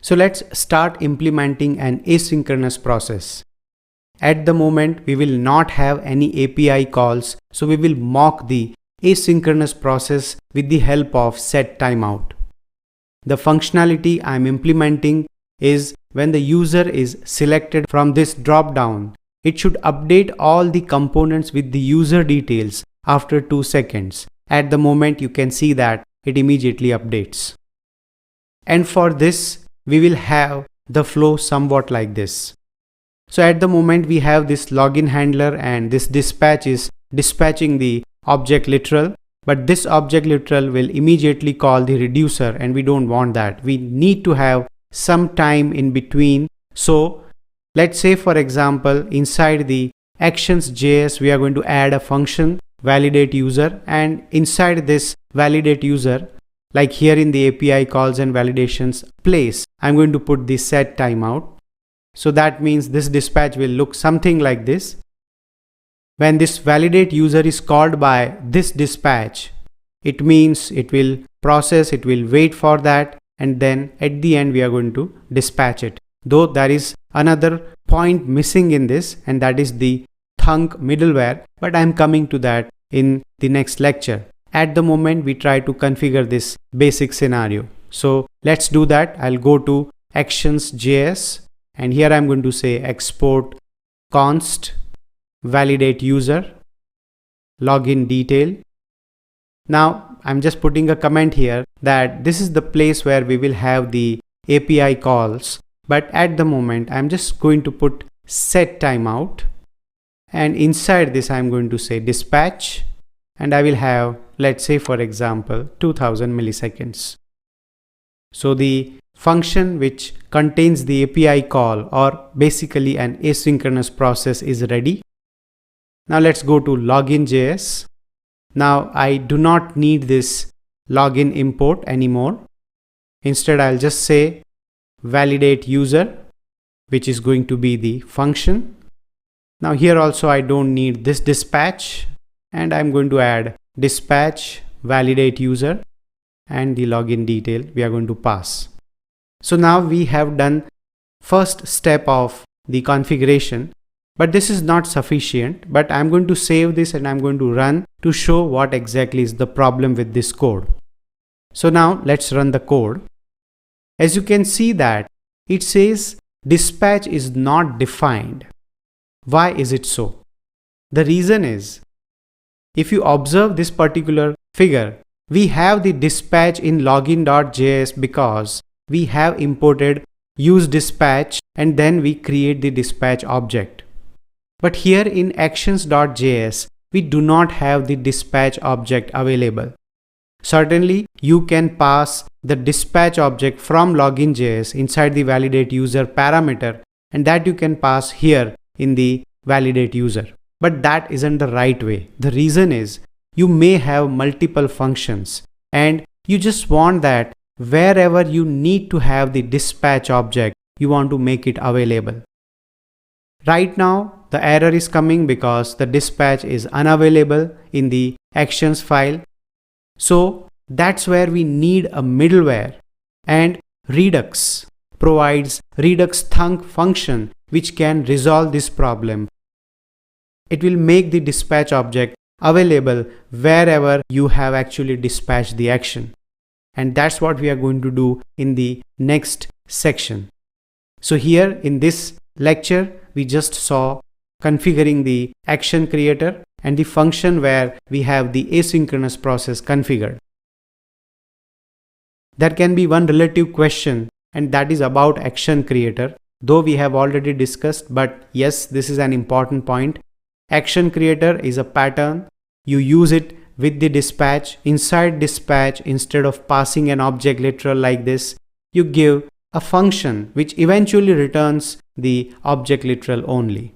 So let's start implementing an asynchronous process. At the moment, we will not have any API calls, so we will mock the asynchronous process with the help of setTimeout. The functionality I am implementing is when the user is selected from this drop-down, it should update all the components with the user details after 2 seconds. At the moment, you can see that it immediately updates. And for this, we will have the flow somewhat like this. So at the moment we have this login handler and this dispatch is dispatching the object literal, but this object literal will immediately call the reducer and we don't want that. We need to have some time in between. So let's say for example inside the actions.js we are going to add a function validateUser, and inside this validateUser, like here in the API calls and validations place, I'm going to put the setTimeout. So that means this dispatch will look something like this. When this validateUser is called by this dispatch, it means it will process, it will wait for that, and then at the end we are going to dispatch it. Though there is another point missing in this, and that is the thunk middleware, but I'm coming to that in the next lecture. At the moment we try to configure this basic scenario. So let's do that. I'll go to actions.js and here I'm going to say export const validateUser login detail. Now I'm just putting a comment here that this is the place where we will have the API calls, but at the moment I'm just going to put setTimeout, and inside this I'm going to say dispatch, and I will have, let's say for example 2000 milliseconds. So the function which contains the API call, or basically an asynchronous process, is ready. Now let's go to login.js. Now I do not need this login import anymore. Instead I'll just say validateUser, which is going to be the function. Now here also I don't need this dispatch, and I'm going to add dispatch validateUser and the login detail we are going to pass. So now we have done first step of the configuration, but this is not sufficient. But I'm going to save this and I'm going to run to show what exactly is the problem with this code. So now let's run the code. As you can see that it says dispatch is not defined. Why is it so? The reason is, if you observe this particular figure, we have the dispatch in login.js because we have imported useDispatch and then we create the dispatch object. But here in actions.js, we do not have the dispatch object available. Certainly, you can pass the dispatch object from login.js inside the validateUser parameter, and that you can pass here in the validateUser. But that isn't the right way. The reason is you may have multiple functions and you just want that wherever you need to have the dispatch object, you want to make it available. Right now, the error is coming because the dispatch is unavailable in the actions file. So that's where we need a middleware, and Redux provides Redux thunk function which can resolve this problem. It will make the dispatch object available wherever you have actually dispatched the action. And that's what we are going to do in the next section. So here in this lecture, we just saw configuring the action creator and the function where we have the asynchronous process configured. There can be one relative question, and that is about action creator, though we have already discussed, but yes, this is an important point. Action creator is a pattern. You use it with the dispatch. Inside dispatch, instead of passing an object literal like this, you give a function which eventually returns the object literal only.